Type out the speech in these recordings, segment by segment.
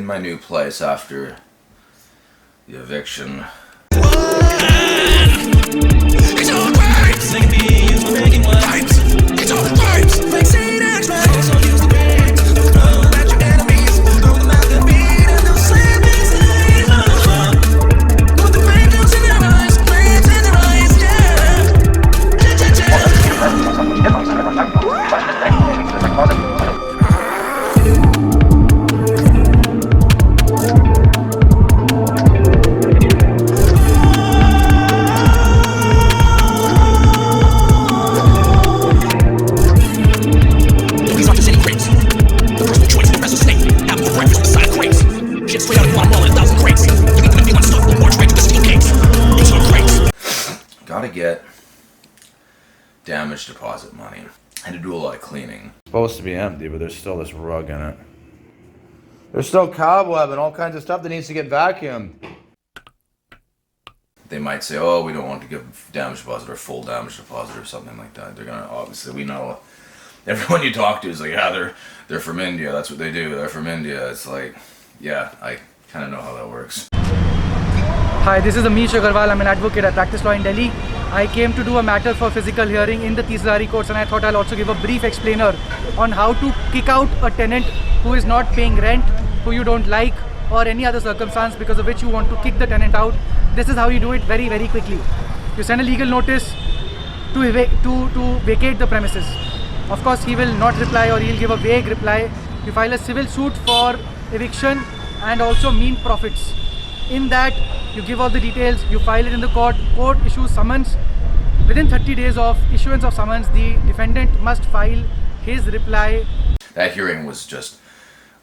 in my new place after the eviction. It's all right. It's all right. Like say that's right. Also use the brains. Don't know about your enemies. Throw them out the beat and they'll slam inside. Put the fingers in their eyes, plans in their eyes, Gotta get damage deposit money. I had to do a lot of cleaning. It's supposed to be empty, but there's still this rug in it. There's still cobweb and all kinds of stuff that needs to get vacuumed. They might say, oh, we don't want to give damage deposit or full damage deposit or something like that. They're gonna, obviously, we know, everyone you talk to is like, yeah, they're from India, that's what they do, they're from India. It's like, yeah, I kind of know how that works. Hi, this is Amish Agarwal. I'm an advocate. I practice law in Delhi. I came to do a matter for physical hearing in the Tisdari courts, and I thought I'll also give a brief explainer on how to kick out a tenant who is not paying rent, who you don't like, or any other circumstance because of which you want to kick the tenant out. This is how you do it very, very quickly. You send a legal notice to vacate the premises. Of course, he will not reply or he'll give a vague reply. You file a civil suit for eviction and also mean profits. In that, you give all the details, you file it in the court, court issues summons. Within 30 days of issuance of summons, the defendant must file his reply. That hearing was just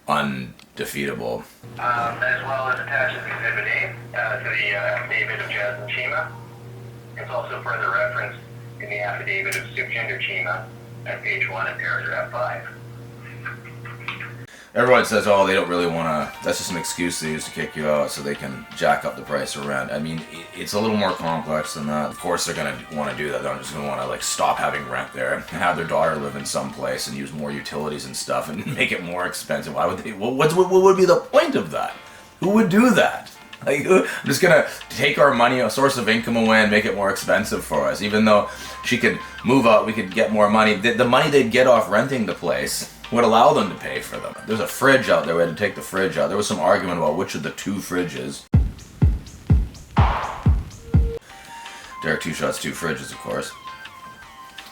undefeatable. As well as attached as Exhibit A to the affidavit of Jasmine Chima. It's also further referenced in the affidavit of Sukhjinder Chima at page 1 and paragraph 5. Everyone says, oh, they don't really want to, that's just an excuse they use to kick you out so they can jack up the price of rent. I mean, it's a little more complex than that. Of course they're going to want to do that. They're just going to want to like stop having rent there and have their daughter live in some place and use more utilities and stuff and make it more expensive. Why would they, what would be the point of that? Who would do that? Like, I'm just going to take our money, a source of income away and make it more expensive for us. Even though she could move out, we could get more money. The money they'd get off renting the place would allow them to pay for them. There's a fridge out there, we had to take the fridge out. There was some argument about which of the two fridges. Derek Two Shots, two fridges, of course.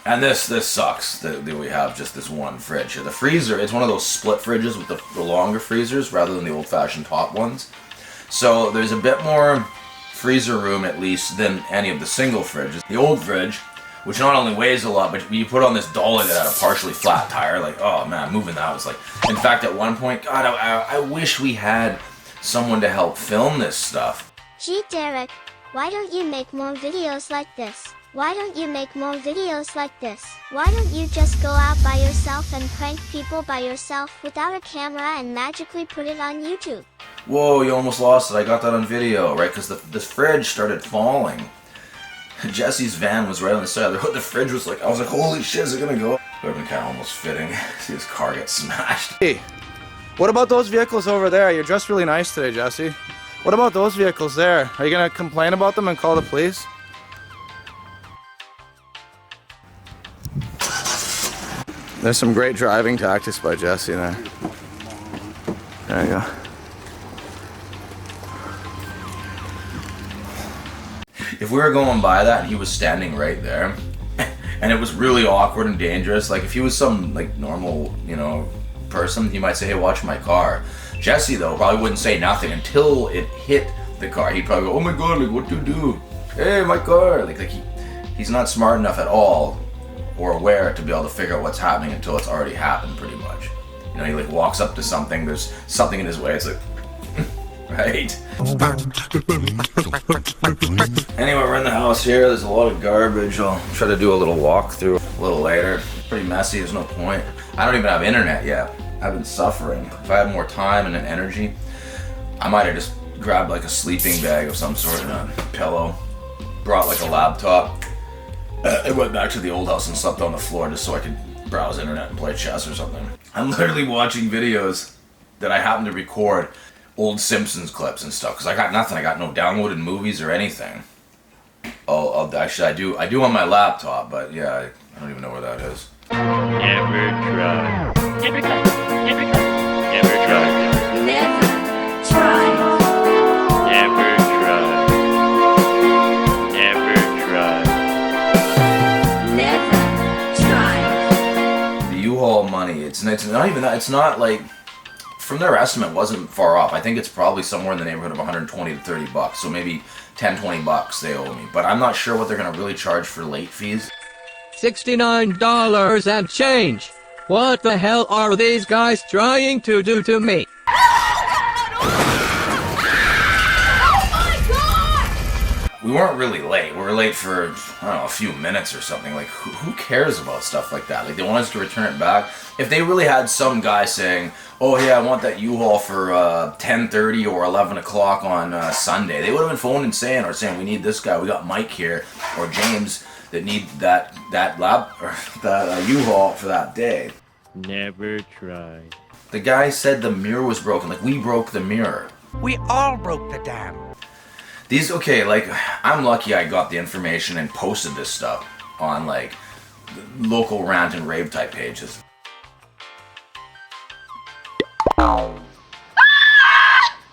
And this sucks that we have just this one fridge here. The freezer, it's one of those split fridges with the longer freezers rather than the old-fashioned top ones. So there's a bit more freezer room at least than any of the single fridges. The old fridge, which not only weighs a lot, but you put on this dolly that had a partially flat tire, like, oh man, moving that was like, in fact at one point, God, I wish we had someone to help film this stuff. Gee Derek, why don't you make more videos like this? Why don't you make more videos like this? Why don't you just go out by yourself and prank people by yourself without a camera and magically put it on YouTube? Whoa, you almost lost it, I got that on video, right? Because this fridge started falling. Jesse's van was right on the side of the fridge was like, I was like, holy shit, is it gonna go? It would have been kind of almost fitting. See his car get smashed. Hey, what about those vehicles over there? You're dressed really nice today, Jesse. What about those vehicles there? Are you gonna complain about them and call the police? There's some great driving tactics by Jesse there. There you go. If we were going by that and he was standing right there, and it was really awkward and dangerous, like if he was some like normal, you know, person, he might say, hey, watch my car. Jesse though probably wouldn't say nothing until it hit the car. He'd probably go, oh my god, like what do you do? Hey, my car. Like he's not smart enough at all or aware to be able to figure out what's happening until it's already happened pretty much. You know, he like walks up to something, there's something in his way, it's like, right? Anyway, we're in the house here. There's a lot of garbage. I'll try to do a little walkthrough a little later. Pretty messy, there's no point. I don't even have internet yet. I've been suffering. If I had more time and an energy, I might have just grabbed like a sleeping bag of some sort and a pillow, brought like a laptop. I went back to the old house and slept on the floor just so I could browse internet and play chess or something. I'm literally watching videos that I happen to record old Simpsons clips and stuff, because I got nothing. I got no downloaded movies or anything. Actually, I do on my laptop, but yeah, I don't even know where that is. Never try. Never try. Never try. Never try. Never try. Never try. Never try. Never try. The U-Haul money, it's not even that. It's not like, from their estimate, wasn't far off. I think it's probably somewhere in the neighborhood of 120 to 30 bucks. So maybe 10, 20 bucks they owe me. But I'm not sure what they're gonna really charge for late fees. $69 and change. What the hell are these guys trying to do to me? We weren't really late. We were late for, I don't know, a few minutes or something. Like, who cares about stuff like that? Like, they want us to return it back. If they really had some guy saying, oh, yeah, I want that U-Haul for 10:30 or 11 o'clock on Sunday, they would have been phoning and saying, we need this guy. We got Mike here, or James, that need that U-Haul for that day. Never try. The guy said the mirror was broken. Like, we broke the mirror. We all broke the dam. I'm lucky I got the information and posted this stuff on, like, local rant and rave type pages.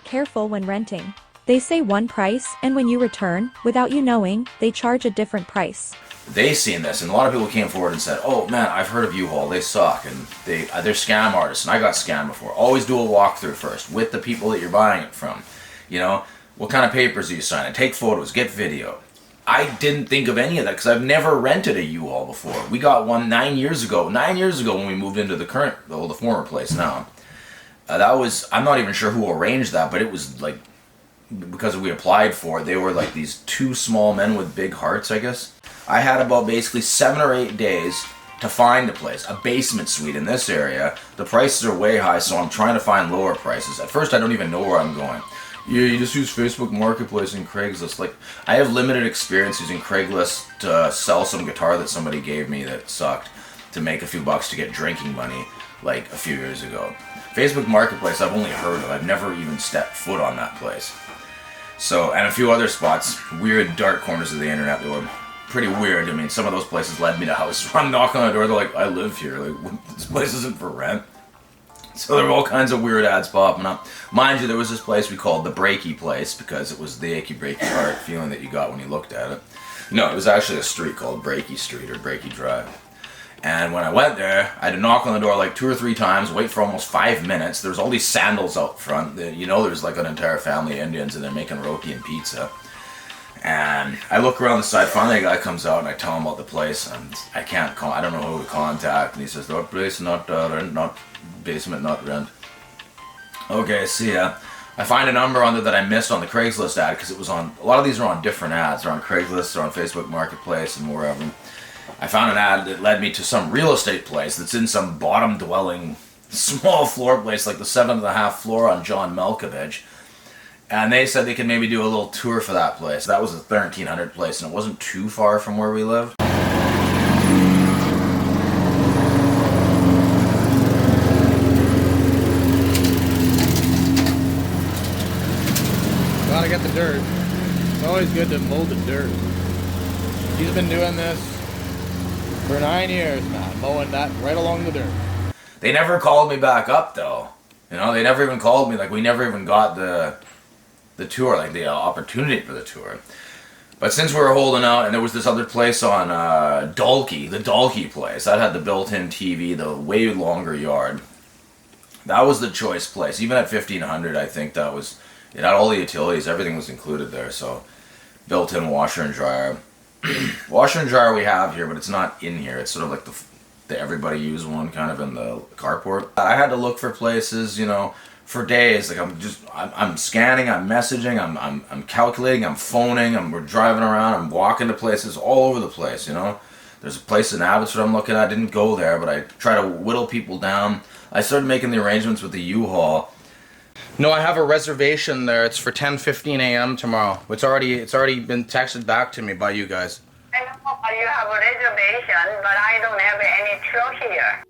Careful when renting. They say one price, and when you return, without you knowing, they charge a different price. They seen this, and a lot of people came forward and said, oh man, I've heard of U-Haul, they suck, and they're scam artists, and I got scammed before. Always do a walkthrough first, with the people that you're buying it from. You know, what kind of papers are you signing? Take photos, get video. I didn't think of any of that, because I've never rented a U-Haul before. We got one 9 years ago. 9 years ago when we moved into the former place now. I'm not even sure who arranged that, but it was like, because we applied for it, they were like these two small men with big hearts, I guess. I had about basically 7 or 8 days to find a place, a basement suite in this area. The prices are way high, so I'm trying to find lower prices. At first, I don't even know where I'm going. Yeah, you just use Facebook Marketplace and Craigslist. Like, I have limited experience using Craigslist to sell some guitar that somebody gave me that sucked, to make a few bucks to get drinking money, like a few years ago. Facebook Marketplace, I've only heard of. I've never even stepped foot on that place. So, and a few other spots, weird dark corners of the internet that were pretty weird. I mean, some of those places led me to houses where I'm knocking on the door, they're like, I live here. Like, this place isn't for rent. So there were all kinds of weird ads popping up. Mind you, there was this place we called the Breaky Place, because it was the achy breaky heart feeling that you got when you looked at it. No, it was actually a street called Breaky Street or Breaky Drive. And when I went there, I had to knock on the door like 2 or 3 times, wait for almost 5 minutes. There was all these sandals out front. You know, there's like an entire family of Indians, and they're making roti and pizza. And I look around the side, finally a guy comes out, and I tell him about the place, and I don't know who to contact. And he says, "That place, not rent, not basement, not rent." Okay, see ya. I find a number on there that I missed on the Craigslist ad, because it was on, a lot of these are on different ads. They're on Craigslist, they're on Facebook Marketplace, and wherever. I found an ad that led me to some real estate place that's in some bottom dwelling, small floor place, like the 7.5 floor on John Malkovich. And they said they could maybe do a little tour for that place. That was a 1300 place, and it wasn't too far from where we lived. Gotta get the dirt. It's always good to mow the dirt. He's been doing this for 9 years, man, mowing that right along the dirt. They never called me back up, though. You know, they never even called me. Like, we never even got the tour, like the opportunity for the tour. But since we were holding out, and there was this other place on Dalkey, the Dalkey place, that had the built-in TV, the way longer yard. That was the choice place. Even at $1,500, I think that was, it had all the utilities, everything was included there, so built-in washer and dryer. Washer and dryer we have here, but it's not in here. It's sort of like the everybody use one, kind of in the carport. I had to look for places, you know, for days. Like, I'm scanning, I'm messaging, I'm calculating, I'm phoning, we're driving around, I'm walking to places all over the place, you know. There's a place in Abbotsford I'm looking at. I didn't go there, but I try to whittle people down. I started making the arrangements with the U-Haul. No, I have a reservation there. It's for 10:15 a.m. tomorrow. It's already been texted back to me by you guys. I know you have a reservation, but I don't have any truck here.